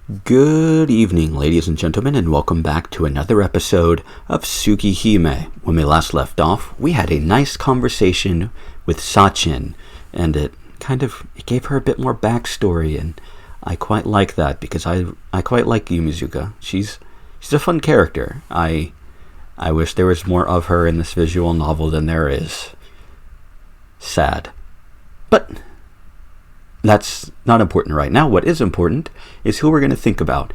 Good evening, ladies and gentlemen, and welcome back to another episode of Tsukihime. When we last left off, we had a nice conversation with Sachin, and it gave her a bit more backstory, and I quite like that because I quite like Yumizuka. She's a fun character. I wish there was more of her in this visual novel than there is. Sad. But that's not important right now. What is important is who we're going to think about.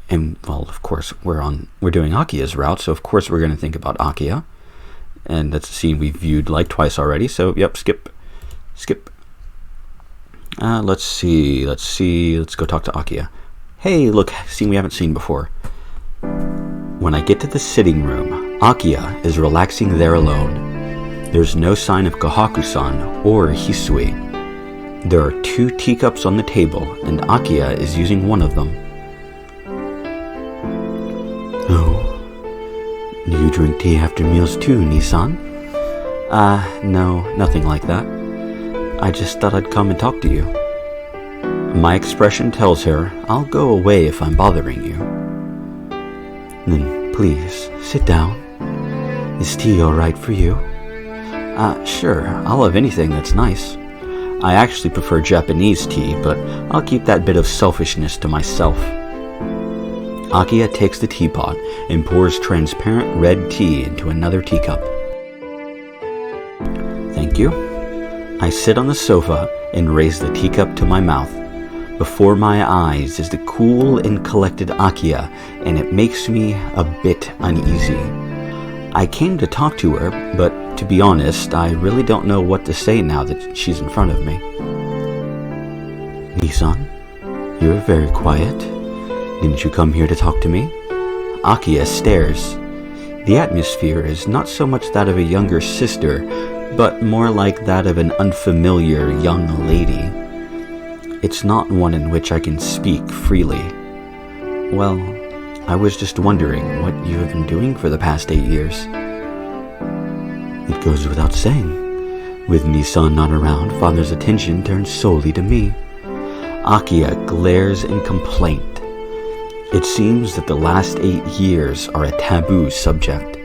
And, well, of course, we're doing Akiha's route, so of course we're going to think about Akiha. And that's a scene we've viewed like twice already, so yep, skip. Let's see, let's go talk to Akiha. Hey, look, scene we haven't seen before. When I get to the sitting room, Akiha is relaxing there alone. There's no sign of Kohaku-san or Hisui. There are 2 teacups on the table, and Akiha is using one of them. Oh, do you drink tea after meals too, Nissan? No, nothing like that. I just thought I'd come and talk to you. My expression tells her I'll go away if I'm bothering you. Then please, sit down. Is tea alright for you? Sure, I'll have anything that's nice. I actually prefer Japanese tea, but I'll keep that bit of selfishness to myself. Akiha takes the teapot and pours transparent red tea into another teacup. Thank you. I sit on the sofa and raise the teacup to my mouth. Before my eyes is the cool and collected Akiha, and it makes me a bit uneasy. I came to talk to her, but to be honest, I really don't know what to say now that she's in front of me. Nissan, you're very quiet. Didn't you come here to talk to me? Akiha stares. The atmosphere is not so much that of a younger sister, but more like that of an unfamiliar young lady. It's not one in which I can speak freely. Well, I was just wondering what you have been doing for the past 8 years. It goes without saying. With Nissan not around, Father's attention turns solely to me. Akiha glares in complaint. It seems that the last 8 years are a taboo subject.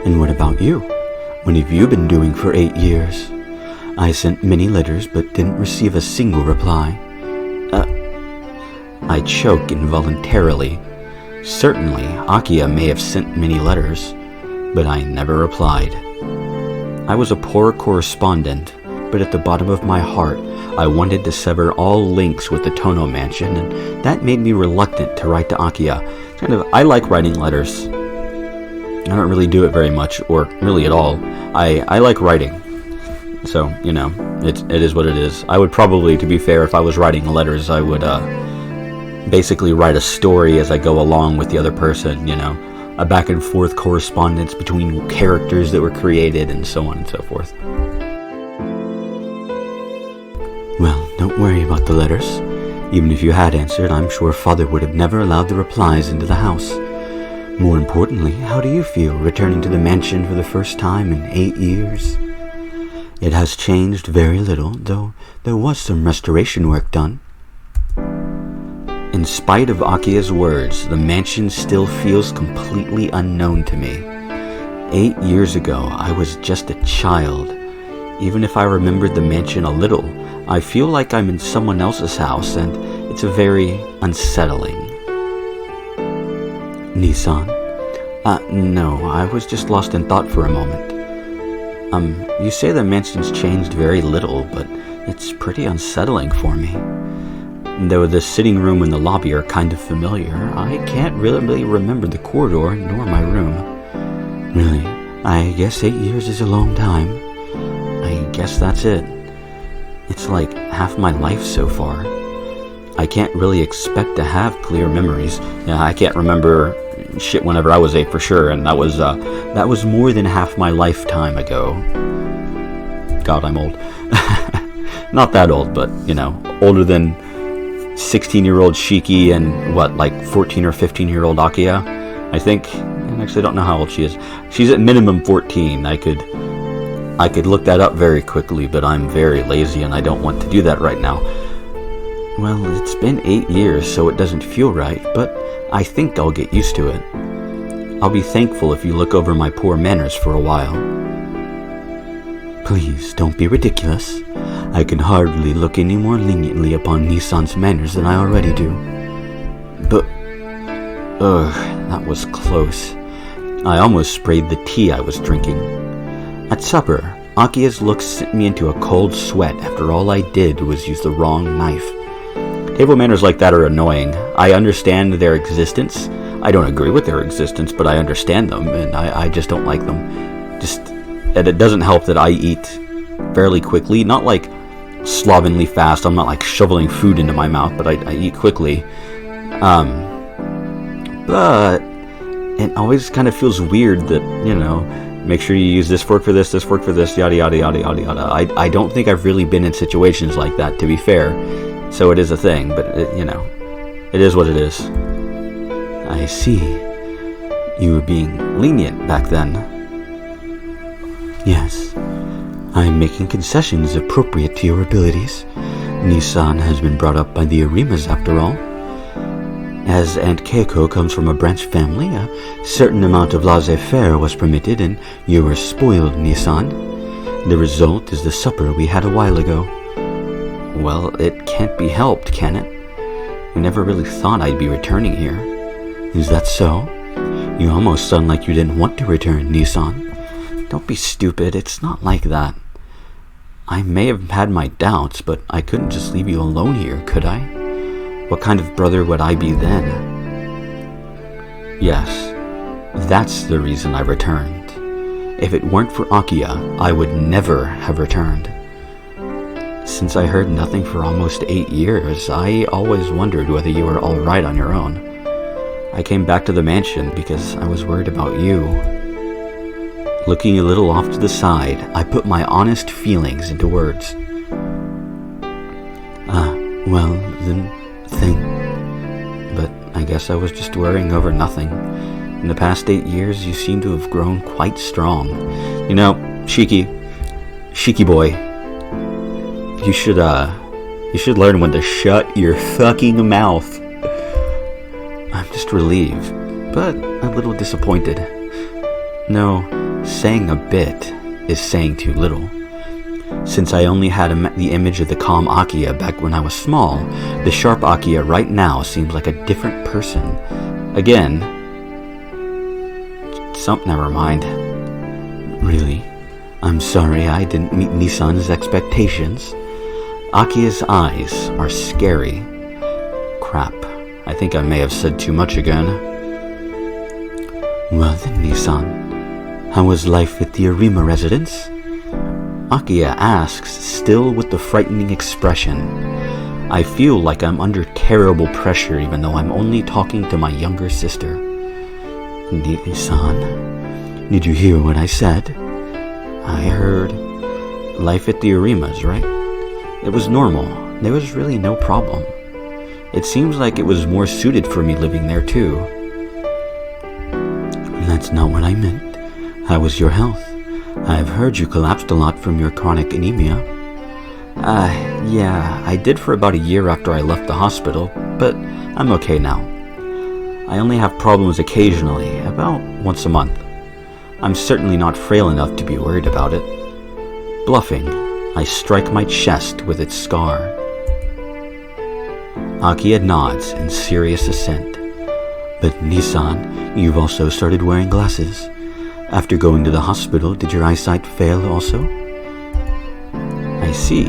And what about you? What have you been doing for 8 years? I sent many letters but didn't receive a single reply. I choke involuntarily. Certainly, Akiha may have sent many letters, but I never replied. I was a poor correspondent, but at the bottom of my heart, I wanted to sever all links with the Tono mansion, and that made me reluctant to write to Akiha. I like writing letters. I don't really do it very much, or really at all. I like writing. So, it is what it is. I would probably, to be fair, if I was writing letters, I would basically write a story as I go along with the other person, a back and forth correspondence between characters that were created and so on and so forth. Well, don't worry about the letters. Even if you had answered, I'm sure Father would have never allowed the replies into the house. More importantly, how do you feel returning to the mansion for the first time in 8 years? It has changed very little, though there was some restoration work done. In spite of Akiha's words, the mansion still feels completely unknown to me. 8 years ago, I was just a child. Even if I remembered the mansion a little, I feel like I'm in someone else's house, and it's very unsettling. Nissan? No, I was just lost in thought for a moment. You say the mansion's changed very little, but it's pretty unsettling for me. Though the sitting room and the lobby are kind of familiar, I can't really remember the corridor nor my room. Really, I guess 8 years is a long time. I guess that's it. It's like half my life so far. I can't really expect to have clear memories. I can't remember shit whenever I was 8 for sure, and that was more than half my lifetime ago. God, I'm old. Not that old, but, older than 16-year-old Shiki and, 14 or 15-year-old Akiha, I think. I actually don't know how old she is. She's at minimum 14. I could look that up very quickly, but I'm very lazy and I don't want to do that right now. Well, it's been 8 years, so it doesn't feel right, but I think I'll get used to it. I'll be thankful if you look over my poor manners for a while. Please, don't be ridiculous. I can hardly look any more leniently upon Nissan's manners than I already do. But, that was close. I almost sprayed the tea I was drinking. At supper, Akiha's looks sent me into a cold sweat after all I did was use the wrong knife. Table manners like that are annoying. I understand their existence. I don't agree with their existence, but I understand them, and I just don't like them. And it doesn't help that I eat fairly quickly, not like slovenly fast. I'm not like shoveling food into my mouth, but I eat quickly. But it always kind of feels weird that, make sure you use this fork for this fork for this, yada, yada, yada, yada, yada. I don't think I've really been in situations like that, to be fair. So it is a thing, but, it is what it is. I see. You were being lenient back then. Yes. I'm making concessions appropriate to your abilities. Nissan has been brought up by the Arimas, after all. As Aunt Keiko comes from a branch family, a certain amount of laissez-faire was permitted, and you were spoiled, Nissan. The result is the supper we had a while ago. Well, it can't be helped, can it? You never really thought I'd be returning here. Is that so? You almost sound like you didn't want to return, Nissan. Don't be stupid, it's not like that. I may have had my doubts, but I couldn't just leave you alone here, could I? What kind of brother would I be then? Yes, that's the reason I returned. If it weren't for Akiha, I would never have returned. Since I heard nothing for almost 8 years, I always wondered whether you were all right on your own. I came back to the mansion because I was worried about you. Looking a little off to the side, I put my honest feelings into words. But I guess I was just worrying over nothing. In the past 8 years, you seem to have grown quite strong. Shiki boy, you should learn when to shut your fucking mouth. I'm just relieved, but a little disappointed. No, saying a bit is saying too little. Since I only had the image of the calm Akiha back when I was small, the sharp Akiha right now seems like a different person. Again, never mind. Really, I'm sorry I didn't meet Nissan's expectations. Akiha's eyes are scary. Crap, I think I may have said too much again. Well then, Nissan, how was life at the Arima residence? Akiha asks, still with the frightening expression. I feel like I'm under terrible pressure even though I'm only talking to my younger sister. Nissan, did you hear what I said? I heard. Life at the Arimas, right? It was normal. There was really no problem. It seems like it was more suited for me living there too. That's not what I meant. How was your health? I've heard you collapsed a lot from your chronic anemia. Yeah, I did for about a year after I left the hospital, but I'm okay now. I only have problems occasionally, about once a month. I'm certainly not frail enough to be worried about it. Bluffing, I strike my chest with its scar. Akiha nods in serious assent. But Nissan, you've also started wearing glasses. After going to the hospital, did your eyesight fail also? I see.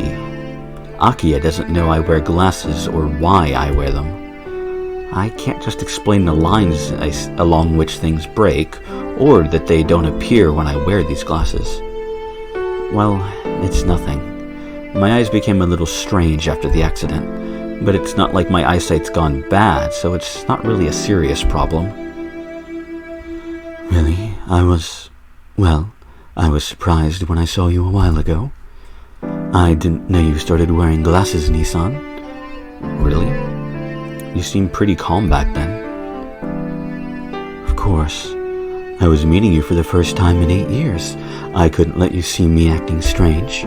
Akiha doesn't know I wear glasses or why I wear them. I can't just explain the lines along which things break, or that they don't appear when I wear these glasses. Well, it's nothing. My eyes became a little strange after the accident, but it's not like my eyesight's gone bad, so it's not really a serious problem. Really? I was surprised when I saw you a while ago. I didn't know you started wearing glasses, Nissan. Really? You seemed pretty calm back then. Of course. I was meeting you for the first time in 8 years. I couldn't let you see me acting strange.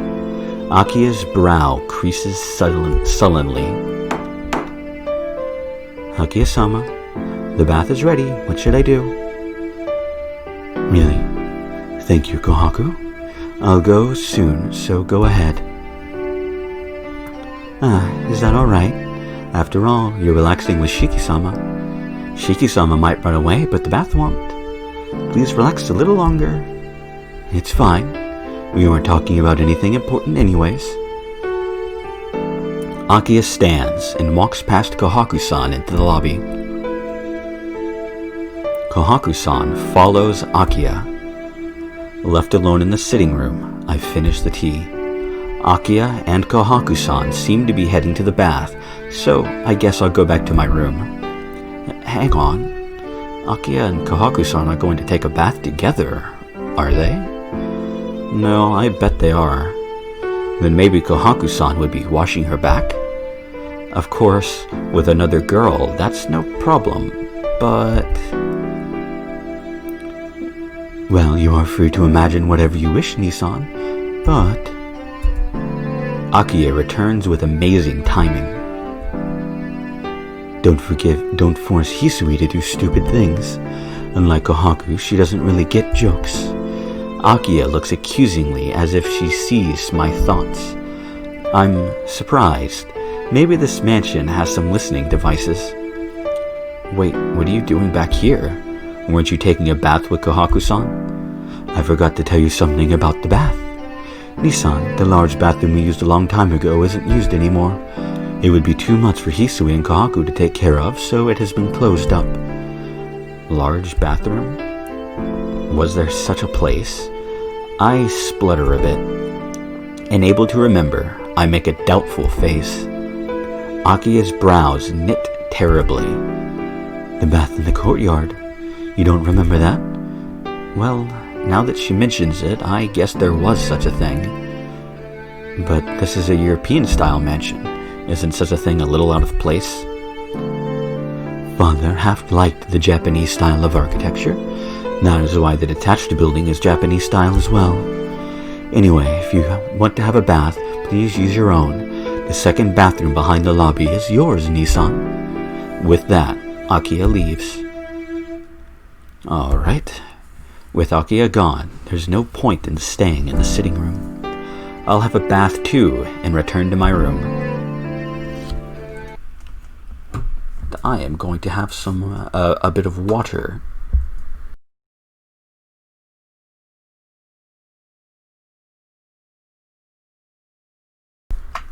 Akiha's brow creases sullenly. Akiha-sama, the bath is ready. What should I do? Really? Thank you, Kohaku. I'll go soon, so go ahead. Is that alright? After all, you're relaxing with Shiki-sama. Shiki-sama might run away, but the bath won't. Please relax a little longer. It's fine. We weren't talking about anything important anyways. Akiha stands and walks past Kohaku-san into the lobby. Kohaku-san follows Akiha. Left alone in the sitting room, I finish the tea. Akiha and Kohaku-san seem to be heading to the bath, so I guess I'll go back to my room. Hang on. Akiha and Kohaku-san are going to take a bath together, are they? No, I bet they are. Then maybe Kohaku-san would be washing her back? Of course, with another girl, that's no problem, but... Well, you are free to imagine whatever you wish, Nissan, but... Akiha returns with amazing timing. Don't force Hisui to do stupid things. Unlike Kohaku, she doesn't really get jokes. Akiha looks accusingly as if she sees my thoughts. I'm surprised. Maybe this mansion has some listening devices. Wait, what are you doing back here? Weren't you taking a bath with Kohaku-san? I forgot to tell you something about the bath. Nissan, the large bathroom we used a long time ago isn't used anymore. It would be too much for Hisui and Kohaku to take care of, so it has been closed up. Large bathroom? Was there such a place? I splutter a bit. Unable to remember, I make a doubtful face. Akiha's brows knit terribly. The bath in the courtyard. You don't remember that? Well, now that she mentions it, I guess there was such a thing. But this is a European-style mansion. Isn't such a thing a little out of place? Father half liked the Japanese style of architecture. That is why the detached building is Japanese style as well. Anyway, if you want to have a bath, please use your own. The second bathroom behind the lobby is yours, Nissan. With that, Akiha leaves. Alright. With Akiha gone, there's no point in staying in the sitting room. I'll have a bath too and return to my room. I am going to have a bit of water.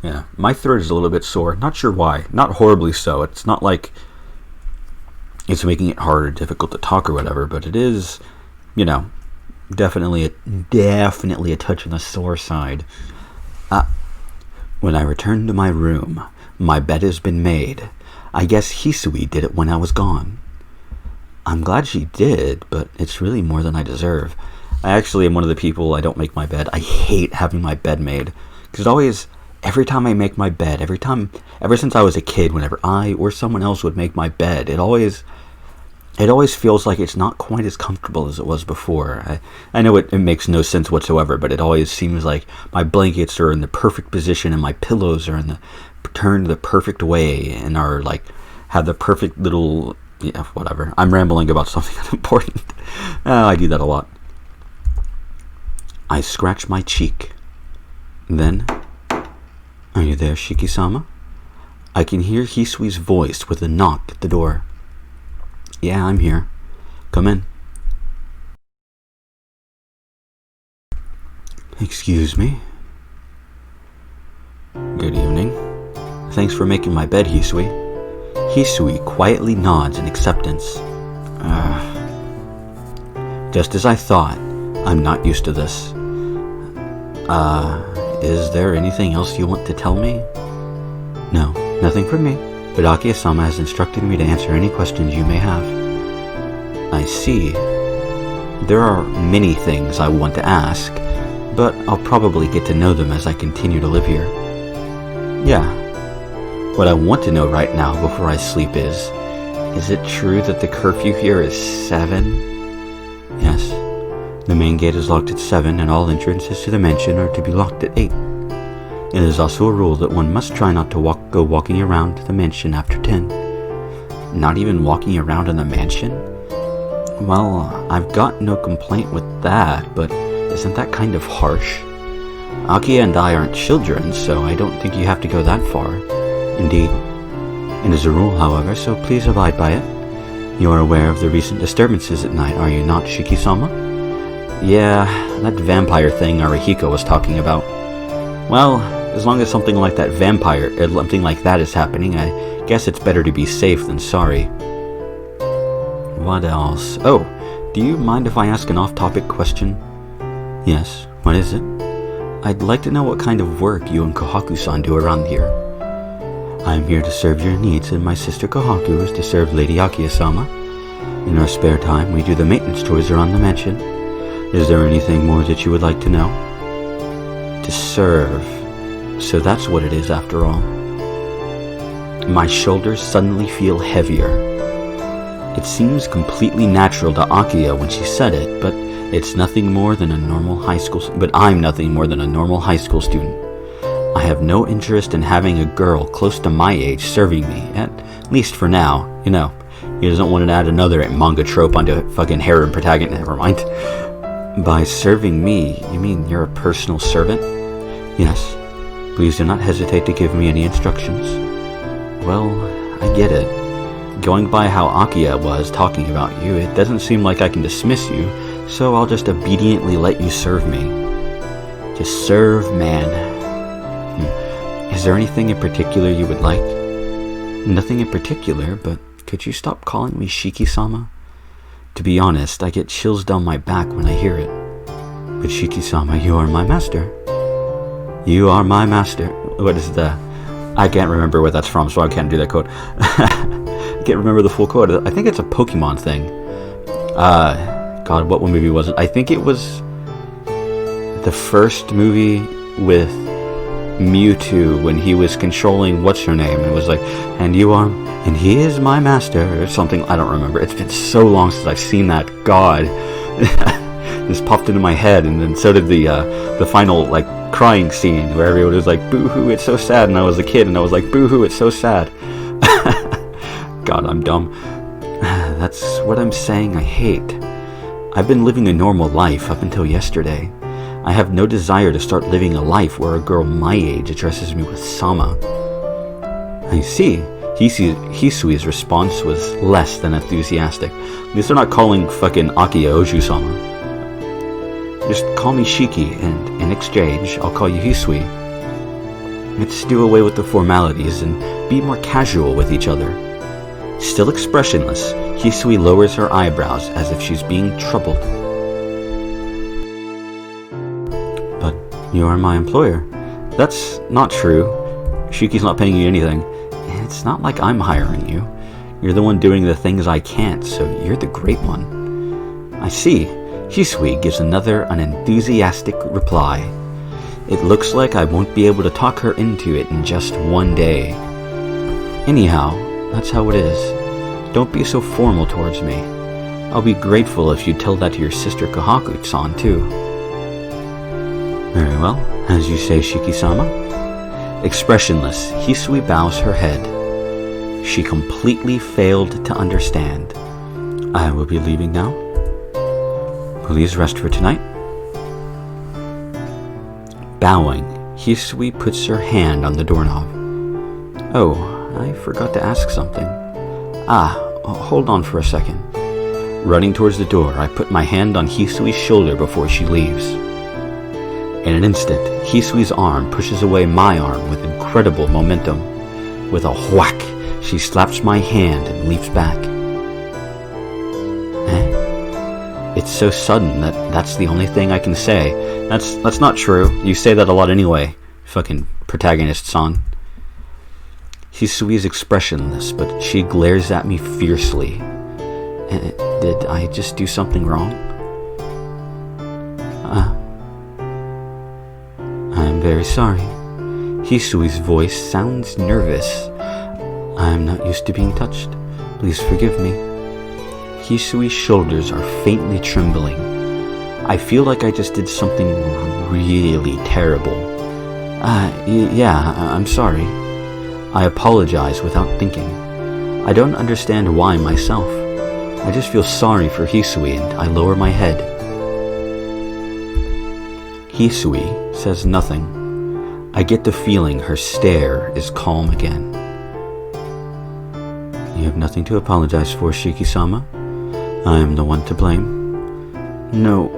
Yeah, my throat is a little bit sore. Not sure why. Not horribly so. It's not like it's making it hard or difficult to talk or whatever, but it is, definitely a touch on the sore side. When I return to my room, my bed has been made. I guess Hisui did it when I was gone. I'm glad she did, but it's really more than I deserve. I actually am one of the people, I don't make my bed. I hate having my bed made. Because every time I make my bed, ever since I was a kid, whenever I or someone else would make my bed, it always feels like it's not quite as comfortable as it was before. I know it makes no sense whatsoever, but it always seems like my blankets are in the perfect position and my pillows are turned the perfect way and are have the perfect little, whatever. I'm rambling about something unimportant. I do that a lot. I scratch my cheek. Then, are you there, Shiki-sama? I can hear Hisui's voice with a knock at the door. Yeah, I'm here. Come in. Excuse me. Good evening. Thanks for making my bed, Hisui. Hisui quietly nods in acceptance. Just as I thought. I'm not used to this. Is there anything else you want to tell me? No, nothing from me, but Akiha-sama has instructed me to answer any questions you may have. I see. There are many things I want to ask, but I'll probably get to know them as I continue to live here. Yeah. What I want to know right now before I sleep is it true that the curfew here is 7? Yes. The main gate is locked at 7 and all entrances to the mansion are to be locked at 8. It is also a rule that one must try not to go walking around the mansion after 10. Not even walking around in the mansion? Well, I've got no complaint with that, but isn't that kind of harsh? Akiha and I aren't children, so I don't think you have to go that far. Indeed. It is a rule, however, so please abide by it. You are aware of the recent disturbances at night, are you not, Shiki-sama? Yeah, that vampire thing Arihiko was talking about. Well, as long as something like that is happening, I guess it's better to be safe than sorry. What else? Oh, do you mind if I ask an off-topic question? Yes, what is it? I'd like to know what kind of work you and Kohaku-san do around here. I'm here to serve your needs, and my sister Kohaku is to serve Lady Akiha-sama. In our spare time, we do the maintenance chores around the mansion. Is there anything more that you would like to know? To serve. So that's what it is after all. My shoulders suddenly feel heavier. It seems completely natural to Akiha when she said it, but it's nothing more than a normal high school. But I'm nothing more than a normal high school student. I have no interest in having a girl close to my age serving me, at least for now. You know, he doesn't want to add another manga trope onto fucking harem protagonist. Never mind. By serving me, you mean you're a personal servant? Yes. Please do not hesitate to give me any instructions. Well, I get it. Going by how Akiha was talking about you, it doesn't seem like I can dismiss you, so I'll just obediently let you serve me. To serve, man. Is there anything in particular you would like? Nothing in particular, but could you stop calling me Shiki-sama? To be honest, I get chills down my back when I hear it. But Shiki-sama, you are my master. You are my master. What is the... I can't remember what that's from, so I can't do that quote. I can't remember the full quote. I think it's a Pokemon thing. God, what movie was it? I think it was the first movie with Mewtwo when he was controlling what's-her-name. It was like, and he is my master, or something. I don't remember. It's been so long since I've seen that. God. This popped into my head, and then so did the final, like, crying scene where everyone was like, boo-hoo, it's so sad, and I was a kid, and I was like, boo-hoo, it's so sad. God, I'm dumb. That's what I'm saying I hate. I've been living a normal life up until yesterday. I have no desire to start living a life where a girl my age addresses me with Sama. I see. Hisui's response was less than enthusiastic. At least they're not calling fucking Akiha Oju-sama. Just call me Shiki, and in exchange, I'll call you Hisui. Let's do away with the formalities and be more casual with each other. Still expressionless, Hisui lowers her eyebrows as if she's being troubled. But you are my employer. That's not true. Shiki's not paying you anything. It's not like I'm hiring you. You're the one doing the things I can't, so you're the great one. I see. Hisui gives another unenthusiastic reply. It looks like I won't be able to talk her into it in just one day. Anyhow, that's how it is. Don't be so formal towards me. I'll be grateful if you tell that to your sister Kohaku-san too. Very well, as you say, Shiki-sama. Expressionless, Hisui bows her head. She completely failed to understand. I will be leaving now. Please rest for tonight. Bowing, Hisui puts her hand on the doorknob. Oh, I forgot to ask something. Hold on for a second. Running towards the door, I put my hand on Hisui's shoulder before she leaves. In an instant, Hisui's arm pushes away my arm with incredible momentum. With a whack, she slaps my hand and leaps back. It's so sudden that's the only thing I can say. That's not true. You say that a lot anyway, fucking protagonist-san. Hisui's expressionless, but she glares at me fiercely. Did I just do something wrong? I'm very sorry. Hisui's voice sounds nervous. I'm not used to being touched. Please forgive me. Hisui's shoulders are faintly trembling. I feel like I just did something really terrible. Yeah, I'm sorry. I apologize without thinking. I don't understand why myself. I just feel sorry for Hisui and I lower my head. Hisui says nothing. I get the feeling her stare is calm again. You have nothing to apologize for, Shiki-sama. I am the one to blame. No,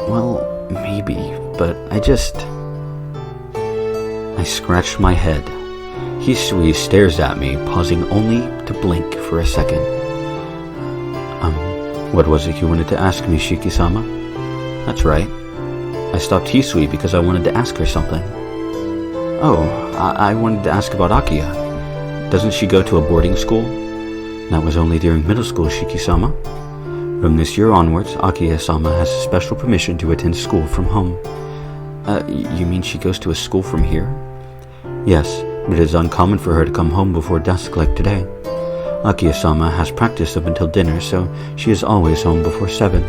well, maybe, but I scratch my head. Hisui stares at me, pausing only to blink for a second. What was it you wanted to ask me, Shiki-sama? That's right. I stopped Hisui because I wanted to ask her something. Oh, I wanted to ask about Akiha. Doesn't she go to a boarding school? That was only during middle school, Shiki-sama. From this year onwards, Akiha-sama has special permission to attend school from home. You mean she goes to a school from here? Yes, but it is uncommon for her to come home before dusk like today. Akiha-sama has practice up until dinner, so she is always home before 7.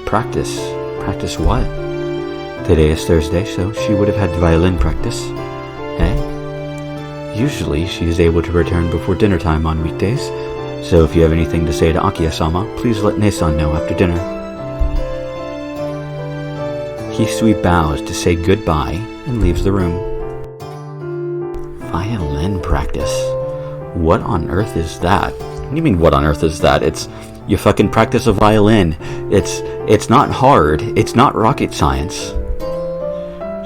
Practice? Practice what? Today is Thursday, so she would have had violin practice. Eh? Usually, she is able to return before dinner time on weekdays, so if you have anything to say to Akiha-sama, please let Ne-san know after dinner. Hisui bows to say goodbye and leaves the room. Violin practice? What on earth is that? What do you mean, what on earth is that? It's you fucking practice a violin. It's not hard. It's not rocket science.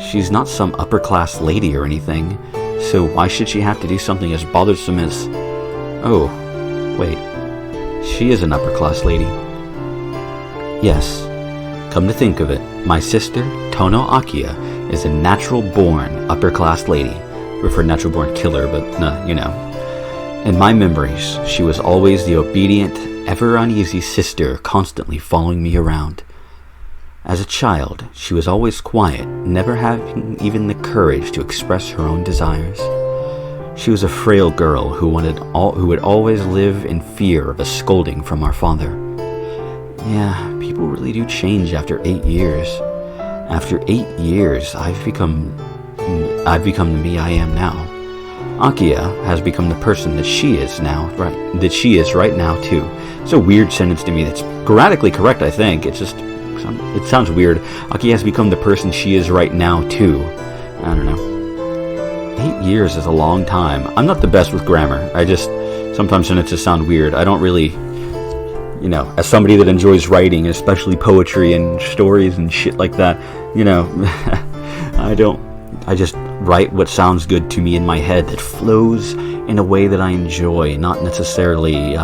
She's not some upper-class lady or anything, so why should she have to do something as bothersome as... Oh, wait. She is an upper-class lady. Yes. Come to think of it, my sister, Tono Akiha, is a natural-born upper-class lady. Refer natural-born killer, but you know. In my memories, she was always the obedient, ever uneasy sister constantly following me around. As a child, she was always quiet, never having even the courage to express her own desires. She was a frail girl who would always live in fear of a scolding from our father. Yeah, people really do change after 8 years. After 8 years, I've become the me I am now. Akiha has become the person that she is now, right now too. It's a weird sentence to me that's grammatically correct, I think. It sounds weird. Akiha has become the person she is right now too. I don't know. 8 years is a long time. I'm not the best with grammar. Sometimes sentences sound weird. I don't really, as somebody that enjoys writing, especially poetry and stories and shit like that, I just write what sounds good to me in my head that flows in a way that I enjoy, not necessarily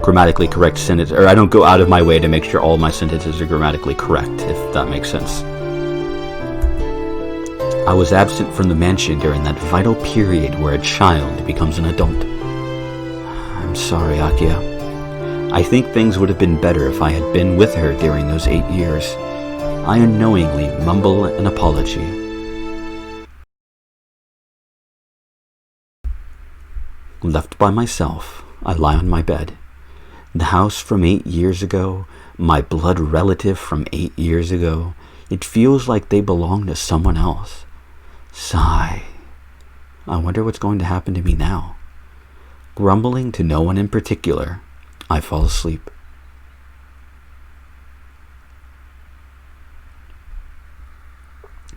grammatically correct sentence, or I don't go out of my way to make sure all my sentences are grammatically correct, if that makes sense. I was absent from the mansion during that vital period where a child becomes an adult. I'm sorry, Akiha. I think things would have been better if I had been with her during those 8 years. I unknowingly mumble an apology. Left by myself, I lie on my bed. The house from 8 years ago, my blood relative from 8 years ago, it feels like they belong to someone else. Sigh. I wonder what's going to happen to me now. Grumbling to no one in particular, I fall asleep.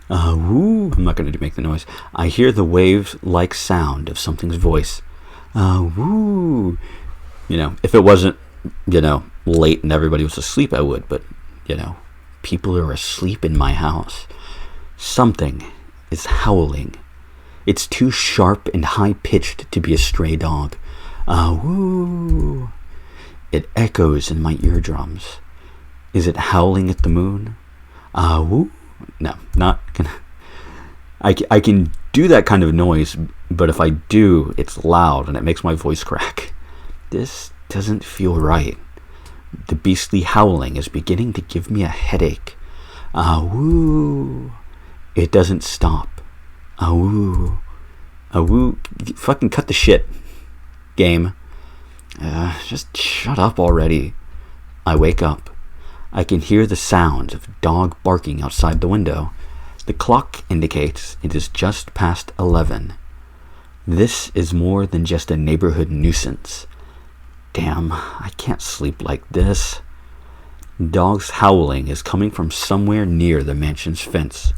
Woo! I'm not going to make the noise. I hear the wave-like sound of something's voice. Woo! If it wasn't, late and everybody was asleep, I would, but, people are asleep in my house. Something is howling. It's too sharp and high-pitched to be a stray dog. Woo! It echoes in my eardrums. Is it howling at the moon? Woo! No, not gonna... I can do that kind of noise, but if I do, it's loud and it makes my voice crack. This doesn't feel right. The beastly howling is beginning to give me a headache. Woo! It doesn't stop. Woo! Woo! Fucking cut the shit, game. Just shut up already. I wake up. I can hear the sounds of dog barking outside the window. The clock indicates it is just past 11. This is more than just a neighborhood nuisance. Damn, I can't sleep like this. Dogs howling is coming from somewhere near the mansion's fence.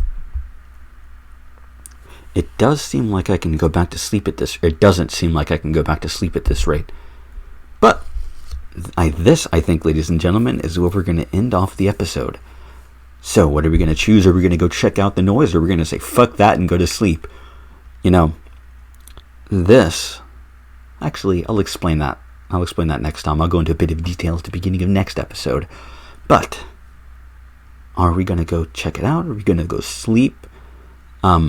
It does seem like I can go back to sleep at this. It doesn't seem like I can go back to sleep at this rate. But I think, ladies and gentlemen, is where we're going to end off the episode. So, what are we going to choose? Are we going to go check out the noise, or are we going to say fuck that and go to sleep? You know, this. Actually, I'll explain that. I'll explain that next time. I'll go into a bit of detail at the beginning of next episode. But are we going to go check it out? Are we going to go sleep? Are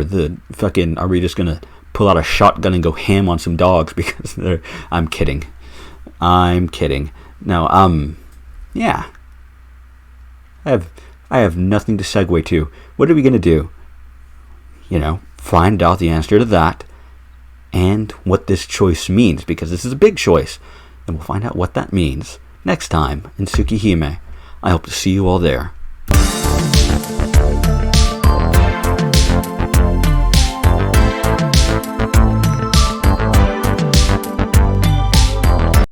we just going to pull out a shotgun and go ham on some dogs because I'm kidding. No, yeah. I have nothing to segue to. What are we going to do? Find out the answer to that and what this choice means, because this is a big choice. And we'll find out what that means next time in Tsukihime. I hope to see you all there.